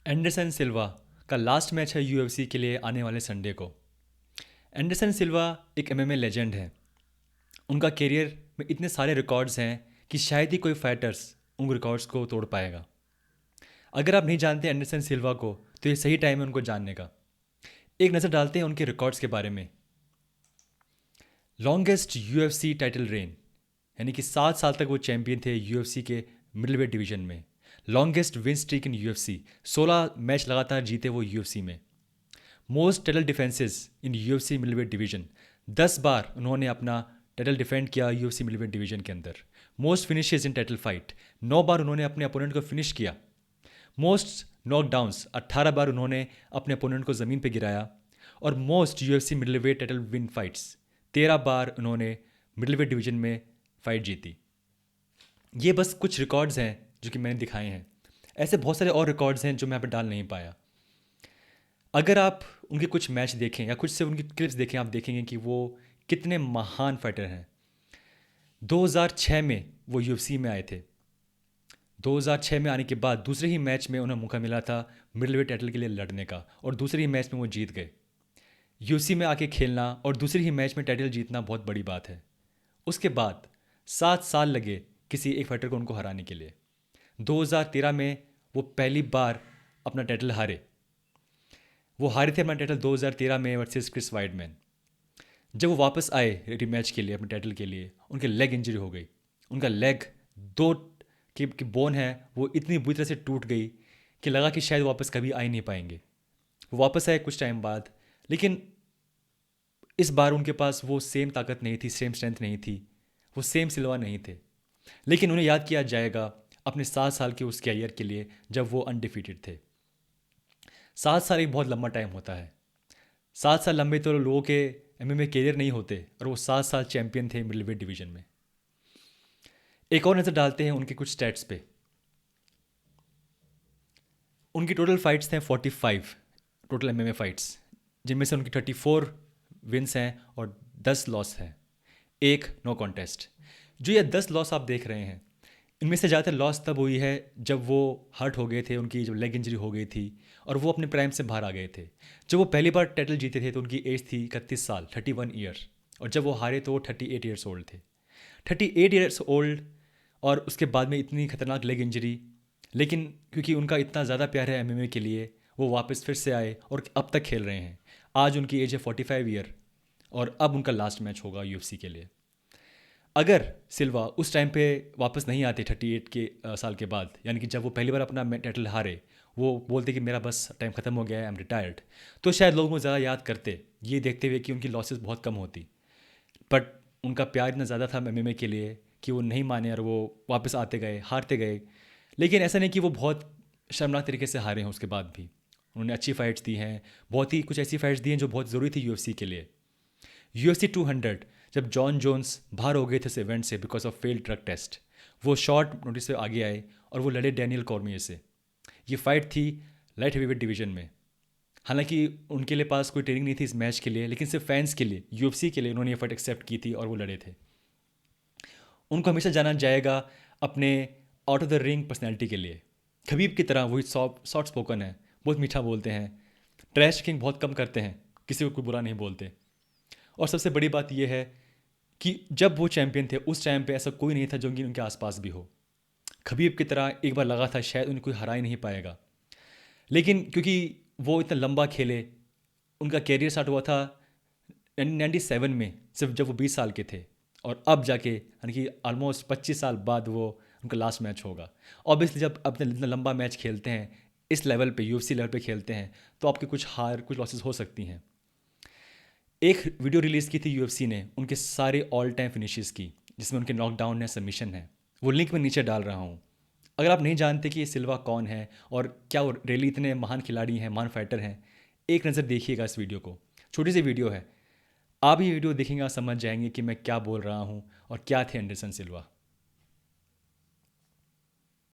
Anderson सिल्वा का last match है UFC के लिए आने वाले संडे को। एंडरसन सिल्वा एक एमएमए लेजेंड है। उनका करियर में इतने सारे रिकॉर्ड्स हैं कि शायद ही कोई फाइटर्स उन रिकॉर्ड्स को तोड़ पाएगा। अगर आप नहीं जानते एंडरसन सिल्वा को तो ये सही टाइम है उनको जानने का। एक नज़र डालते हैं उनके रिकॉर्ड्स के बारे में। लॉन्गेस्ट यूएफसी टाइटल रेन, यानी कि 7 साल तक वो चैंपियन थे यूएफसी के मिडिल वेट डिवीजन में। लॉन्गेस्ट विन स्ट्रीक इन यूएफसी, 16 मैच लगातार जीते वो यूएफसी में। मोस्ट टाइटल डिफेंसेस इन यूएफसी मिडलवेट डिवीजन, 10 बार उन्होंने अपना टाइटल डिफेंड किया यूएफसी मिडलवेट डिवीजन के अंदर। मोस्ट फिनिशेस इन टाइटल फाइट, 9 बार उन्होंने अपने अपोनेंट को फिनिश किया। मोस्ट नॉकडाउन्स, 18 बार उन्होंने अपने अपोनेंट को ज़मीन पर गिराया। और most UFC middleweight title win fights, 13 बार उन्होंने मिडलवेट डिवीजन में फाइट जीती। ये बस कुछ रिकॉर्ड्स हैं जो कि मैंने दिखाए हैं। ऐसे बहुत सारे और रिकॉर्ड्स हैं जो मैं यहाँ पर डाल नहीं पाया। अगर आप उनके कुछ मैच देखें या कुछ से उनकी क्लिप्स देखें, आप देखेंगे कि वो कितने महान फाइटर हैं। 2006 में वो यूएफसी में आए थे। 2006 में आने के बाद दूसरे ही मैच में उन्हें मौका मिला था मिडलवेट टाइटल के लिए लड़ने का, और दूसरे ही मैच में वो जीत गए। यूएफसी में आके खेलना और दूसरे ही मैच में टाइटल जीतना बहुत बड़ी बात है। उसके बाद 7 साल लगे किसी एक फाइटर को उनको हराने के लिए। 2013 में वो पहली बार अपना टाइटल हारे। वो हारे थे अपना टाइटल 2013 में वर्सेस क्रिस वाइडमैन। जब वो वापस आए रीमैच के लिए अपने टाइटल के लिए, उनके लेग इंजरी हो गई। उनका लेग दो की बोन है वो इतनी बुरी तरह से टूट गई कि लगा कि शायद वापस कभी आ ही नहीं पाएंगे। वो वापस आए कुछ टाइम बाद, लेकिन इस बार उनके पास वो सेम ताकत नहीं थी, सेम स्ट्रेंथ नहीं थी, वो सेम सिल्वा नहीं थे। लेकिन उन्हें याद किया जाएगा अपने 7 साल के उस कैरियर के लिए जब वो अनडिफीटेड थे। 7 साल एक बहुत लंबा टाइम होता है। 7 साल लंबे तो लोगों के एमएमए कैरियर नहीं होते, और वो 7 साल चैंपियन थे मिडलवेट डिवीजन में। एक और नज़र डालते हैं उनके कुछ स्टैट्स पे। उनकी टोटल फाइट्स हैं 45 टोटल एमएमए फाइट्स, जिनमें से उनकी 34 विन्स हैं और 10 लॉस हैं, एक नो कॉन्टेस्ट। जो ये 10 लॉस आप देख रहे हैं, इनमें से ज़्यादातर लॉस तब हुई है जब वो हर्ट हो गए थे, उनकी जब लेग इंजरी हो गई थी और वो अपने प्राइम से बाहर आ गए थे। जब वो पहली बार टाइटल जीते थे तो उनकी एज थी 31 साल, 31 ईयर, और जब वो हारे तो वो 38 ईयर्स ओल्ड थे। 38 ईयर्स ओल्ड, और उसके बाद में इतनी खतरनाक लेग इंजरी। लेकिन क्योंकि उनका इतना ज़्यादा प्यार है एमएमए के लिए, वो वापस फिर से आए और अब तक खेल रहे हैं। आज उनकी एज है 45 ईयर, और अब उनका लास्ट मैच होगा यूएफसी के लिए। अगर सिल्वा उस टाइम पे वापस नहीं आते 38 के साल के बाद, यानी कि जब वो पहली बार अपना टाइटल हारे, वो बोलते कि मेरा बस टाइम ख़त्म हो गया है, आई एम रिटायर्ड, तो शायद लोग वो ज़्यादा याद करते, ये देखते हुए कि उनकी लॉसेस बहुत कम होती। बट उनका प्यार इतना ज़्यादा था एमएमए के लिए कि वो नहीं माने और वो वापस आते गए, हारते गए। लेकिन ऐसा नहीं कि वो बहुत शर्मनाक तरीके से हारे हैं। उसके बाद भी उन्होंने अच्छी फाइट्स दी हैं, बहुत ही कुछ ऐसी फाइट्स दी हैं जो बहुत ज़रूरी थी यूएफसी के लिए। यूएफसी 200, जब जॉन जोन्स बाहर हो गए थे इस इवेंट से because of failed drug test, वो शॉर्ट नोटिस से आगे आए और वो लड़े डैनियल कॉर्मियर से। ये फाइट थी लाइट हेवीवेट डिवीजन में। हालांकि उनके लिए पास कोई ट्रेनिंग नहीं थी इस मैच के लिए, लेकिन सिर्फ फैंस के लिए, यूएफसी के लिए उन्होंने ये फाइट एक्सेप्ट की थी और वो लड़े थे। उनको हमेशा जाना जाएगा अपने out of the ring personality के लिए। खबीब की तरह वही सॉफ्ट स्पोकन है, बहुत मीठा बोलते हैं, ट्रैश किंग बहुत कम करते हैं, किसी को कोई बुरा नहीं बोलते। और सबसे बड़ी बात यह है कि जब वो चैंपियन थे उस टाइम पे ऐसा कोई नहीं था जो कि उनके आसपास भी हो। खबीब की तरह एक बार लगा था शायद उन्हें कोई हरा ही नहीं पाएगा, लेकिन क्योंकि वो इतना लंबा खेले, उनका कैरियर स्टार्ट हुआ था 1997 में, सिर्फ जब वो 20 साल के थे, और अब जाके यानी कि ऑलमोस्ट 25 साल बाद वो उनका लास्ट मैच होगा। ऑब्वियसली जब आप इतना लंबा मैच खेलते हैं, इस लेवल पे यूएफसी लेवल पे खेलते हैं, तो आपकी कुछ हार कुछ लॉसेस हो सकती हैं। एक वीडियो रिलीज़ की थी यूएफसी ने उनके सारे ऑल टाइम फिनिशेस की, जिसमें उनके नॉकडाउन है, सबमिशन है। वो लिंक मैं नीचे डाल रहा हूँ। अगर आप नहीं जानते कि ये सिल्वा कौन है और क्या वो रियली इतने महान खिलाड़ी हैं, महान फाइटर हैं, एक नज़र देखिएगा इस वीडियो को। छोटी सी वीडियो है, आप ये वीडियो देखेंगे, आप समझ जाएंगे कि मैं क्या बोल रहा हूँ और क्या थे एंडरसन सिल्वा।